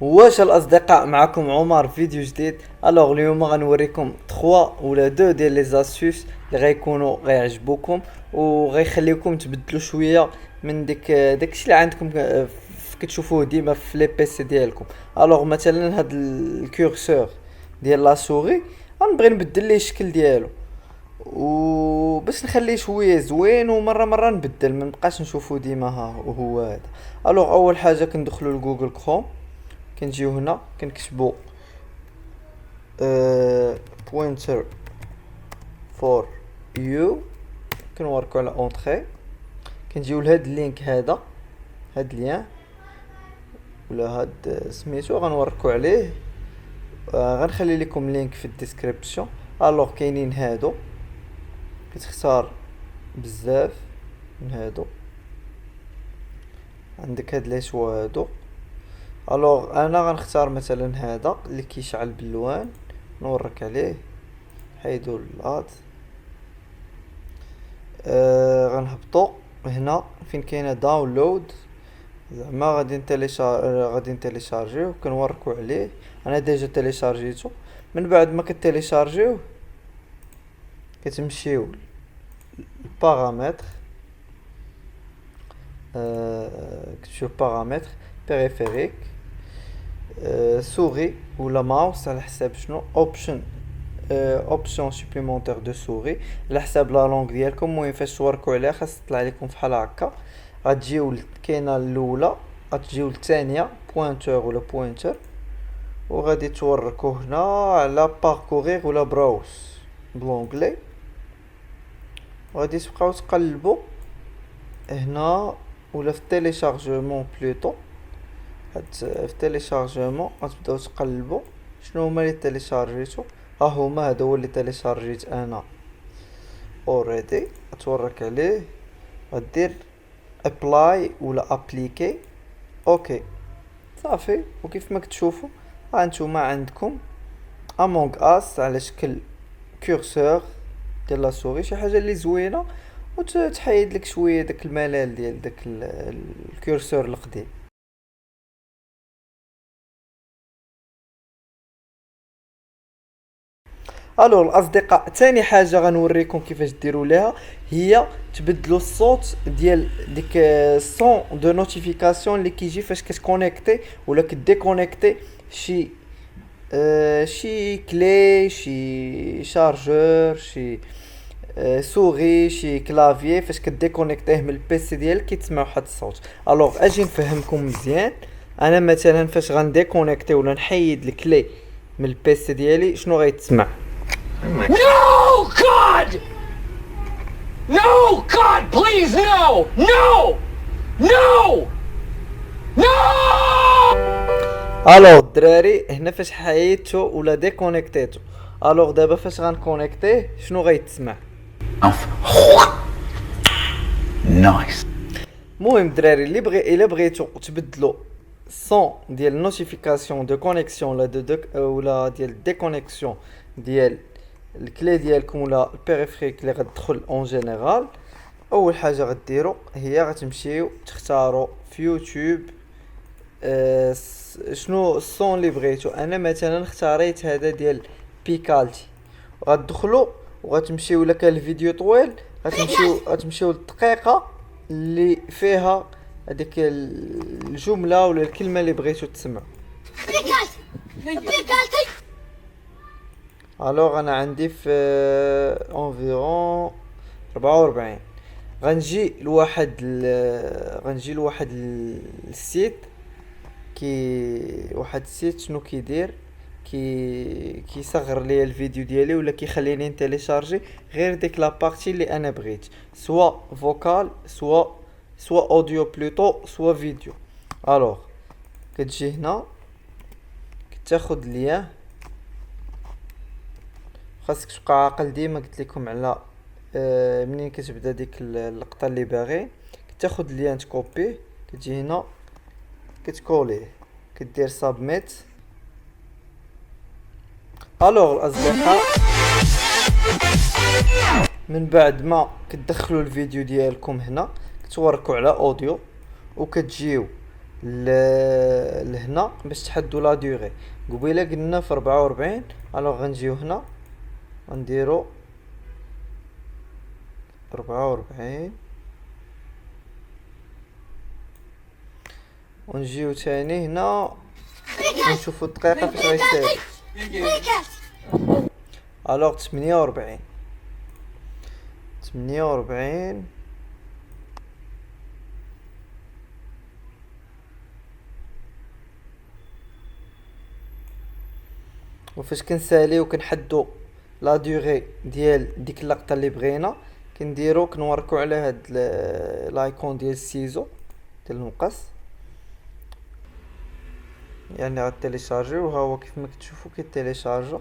واش الاصدقاء، معكم عمر فيديو جديد. الوغ اليوم غنوريكم 3 ولا 2 ديال لي زاستوس اللي غيكونوا غيعجبوكم وغيخليوكم تبدلوا شويه من داكشي اللي عندكم كتشوفوه ديما في لي بي سي ديالكم. الوغ مثلا هاد الكورسور ديال لا سوري غنبغي نبدل ليه الشكل ديالو وباش نخليه شويه زوين، ومره مره نبدل، ما نبقاش نشوفو ديما ها هو هذا. الوغ اول حاجه كندخلوا لجوجل كروم، كنجيو هنا كنكتبوا بوينتر فور يو، كنوركو على اونطري، كنجيو لهاد اللينك هذا، هاد ليان ولا هاد سميتو غنوركو عليه. غنخلي لكم لينك في الديسكريبسيون. الوغ كاينين هادو، كتختار بزاف من هادو، عندك هاد لي شوا هادو. الوغ انا غنختار مثلا هذا اللي كيشعل باللوان، نورك عليه، حيدو الهاد. غنهبطو هنا فين كاينه داونلود، زعما غادي نتيليشارجيو، كنوركو عليه. انا ديجا تيليشارجيتو. من بعد ما كتيليشارجيوه كتمشيو البارامتر، كتمشيو بارامتر بيريفيريك، سوري ولا ماوس على حساب شنو، اوبشن اوبسيون سوبليمونتير دو سوري على حساب لا لونغ ديالكم. المهم فاش توركو عليها خاص تطلع لكم فحال هكا. غتجيو كاينه الاولى، غتجيو الثانيه بوينتور ولا بوينتر، وغادي توركو هنا على باركورير ولا براوس بلونغلي، وغادي تبقاو تقلبوا هنا ولا في تيليشارجمون بلوتو. في تيليشارجمون غتبداو تقلبوا شنو هما اللي تيليشارجيتو. ها هما، هذا هو اللي تيليشارجيت انا اوريدي، غتورك عليه، غدير ابلاي ولا ابليكي، اوكي صافي. وكيف ما كتشوفوا هانتوما عندكم امونغ اس على شكل كورسور ديال لا سوري، شي حاجه اللي زوينه وتحيد لك شويه داك الملل ديال داك الكورسور القديم. الو الاصدقاء، تاني حاجه غنوريكم كيفاش ديروا ليها، هي تبدلوا الصوت ديال ديك الصون دو نوتيفيكاسيون اللي كيجي فاش كتكونيكتي ولا كديكونيكتي شي كلي، شي شارجور، شي سوري، شي كلافيي. فاش كديكونيكتيه من البيسي ديالك كيتسمع واحد الصوت. الوغ اجي نفهمكم مزيان. انا مثلا فاش غنديكونيكتي ولا نحيد الكلي من البيسي ديالي شنو غيتسمع؟ No, God! No, God, please, no! No! No! No! الوغ الدراري، هنا فاش حيدتو ولا ديكونيكتيتو، الوغ دابا فاش غنكونيكتيه شنو غيتسمع؟ Nice. المهم الدراري، الا بغيتو تبدلوا الصون ديال النوتيفيكاسيون دو كونيكسيون ولا ديال ديكونيكسيون ديال الكلي ديالكم ولا البيريفريك اللي غتدخل اون جينيرال، اول حاجه غديروا هي غتمشيو تختاروا في يوتيوب شنو الصون اللي بغيتو. انا مثلا اختاريت هذا ديال بيكالتي. غتدخلوا وغتمشيو الا كان الفيديو طويل غتمشيو للدقيقه اللي فيها هذيك الجمله ولا الكلمه اللي بغيتو تسمعوا. الوغ انا عندي في انفيرون 44. غنجي لواحد السيت، واحد السيت شنو كيدير، كيصغر لي الفيديو ديالي ولا كيخليني نتيليشارجي غير ديك لا بارتي اللي انا بغيت، سوا فوكال سوا اوديو بلوتو سوا فيديو. الوغ كتجي هنا كتاخد ليا، خاصك تبقى عاقل ديما قلت لكم على منين كتبدا ديك اللقطه اللي باغي. كتاخد ليان تكوبي، كتجي هنا كتكوليه، كدير سابميت. الوغ الاصدقاء، من بعد ما كتدخلوا الفيديو ديالكم هنا كتوركوا على اوديو، وكتجيو لهنا باش تحدوا لا دوغي. قبيله قلنا في 44. الوغ غنجيو هنا غنديرو 44 ونجيو تاني هنا ونشوفو الدقيقة فاش غيستاهل. الوغ 48 وفاش كنساليو كنحدو لا دوغي ديال ديك اللقطة اللي بغينا كنديرو كنوركو على هاد لايكون ديال السيزو ديال المقص، يعني غتيليشارجي وها هو كيف ما كتشوفو كيتيليشارجا.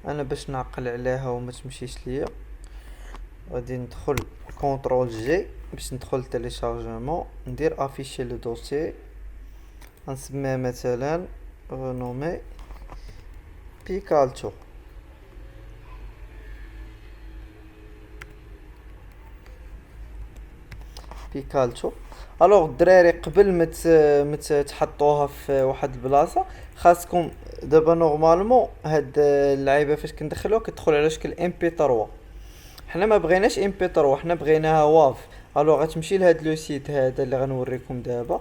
انا باش نعقل عليها وما تمشيش ليا غادي ندخل كونترول جي باش ندخل تيليشارجمون، ندير افيشي لو دوسيي، غنسميه مثلا رينومي بيكالتو. الوغ الدراري قبل ما تحطوها في واحد البلاصه خاصكم دابا نورمالمون هاد اللعيبه فاش كندخلوها كتدخل على شكل ام بي 3. حنا ما بغيناش ام بي 3، حنا بغيناها واف. الوغ غتمشي لهاد لو سيت هذا اللي غنوريكم دابا،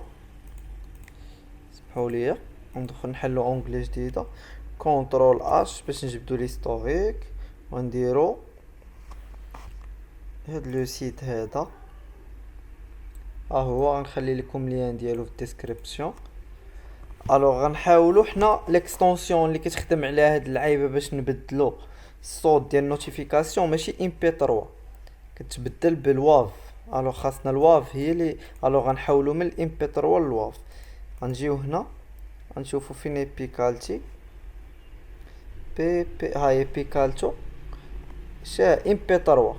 سمحوا لي ندخل نحلو اونغلي جديده، كونترول اش باش نجبدو ليستوريك ونديرو هاد لو سيت هذا. هو غنخلي لكم ليان ديالو في الديسكريبسيون. الوغ غنحاولوا حنا ليكستونسيون اللي كتخدم على هاد اللعيبه باش نبدلو الصوت ديال النوتيفيكاسيون ماشي ام بي 3، كتبدل بالواف. الوغ خاصنا الواف هي اللي الوغ غنحاولوا من الام بي 3 للواف. غنجيو هنا غنشوفوا فين بيكالتي بي هاي بيكالتو شا ام بي 3.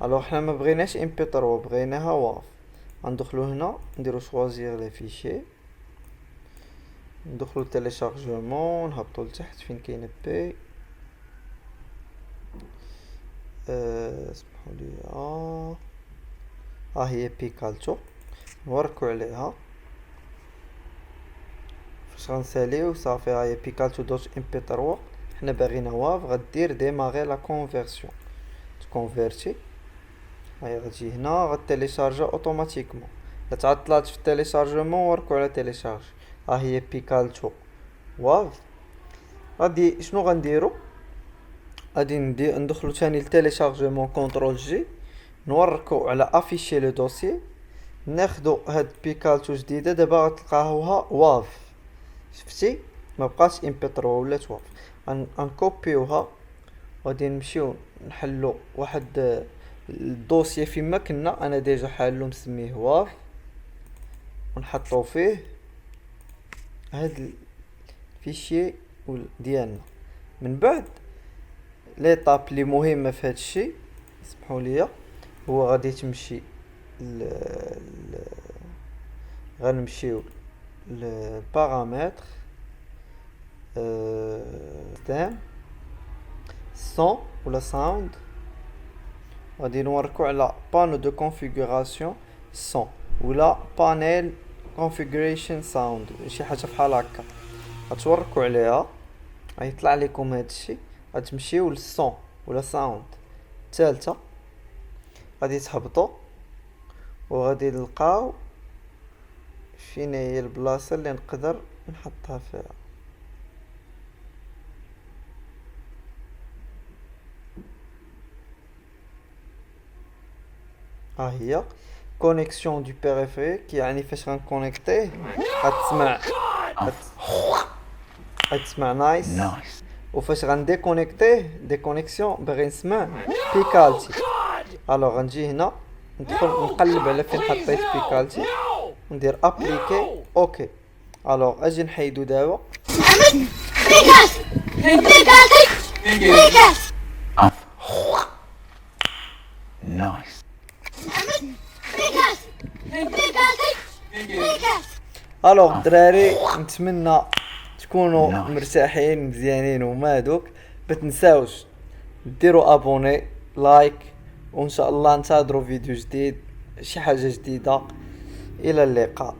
الوغ حنا ما بغيناش ام بي 3، بغيناها واف. غندخلو هنا نديرو شوازير لي فيشي، ندخلو تيليشارجمون، نهبطو لتحت فين كاينه بي اسمحوا لي ها هي بيكالتو، نوركو عليها فاش غنساليو صافي. هاهي بيكالتو دوت ام بي 3. حنا باغينا واف، غدير ديماغي لا كونفيرسيون، تكونفيرتي. هاي غتجي هنا غتيليشارجا اوتوماتيكمون. الا تعطلات في التيليشارجمون وركو على تيليشارج. ها هي بيكالتو واف. غادي شنو غنديرو؟ غادي ندخلو تاني لتيليشارجمون كونترول جي، نوركو على افيشي لو دوسيي، ناخدو هاد بيكالتو جديده دابا غتلقاوها واف. شفتي ما بقاش ام بي 3 ولات واف. غنكوبيوها غادي نمشيو نحلو واحد الدوسيي فيما كنا، انا ديجا حالو مسميه واف، ونحطو فيه هاد الفيشي ديالنا. من بعد ليطاب لي مهمه في هاد الشيء اسمحوا لي، هو غادي تمشي غنمشيو للبارامتر تام صون ولا ساوند، غادي نوركو على بانو دو كونفيغوراسيون صون ولا بانيل كونفيغوريشن ساوند، شي حاجه بحال هكا. غتوركو عليها غيطلع لكم هاد الشيء، غتمشيو للصون ولا ساوند الثالثه، غادي تهبطوا وغادي نلقاو فين هي البلاصه اللي نقدر نحطها فيها. ها هي كونيكسيون دو بيريفيريك، يعني فاش غنكونيكتيه غتسمع نايس. وفاش غنديكونيكتيه ديكونيكسيون باغي نسمع بيكالتي. الوغ غنجي هنا ندخل نقلب على فين حطيت بيكالتي وندير ابليكي اوكي. الوغ اجي نحيدو دابا نايس. الوغ الدراري نتمنى تكونوا مرتاحين مزيانين وما دوك. بتنساوش ديروا ابوني لايك، وان شاء الله ننتظروا فيديو جديد شي حاجه جديده. الى اللقاء.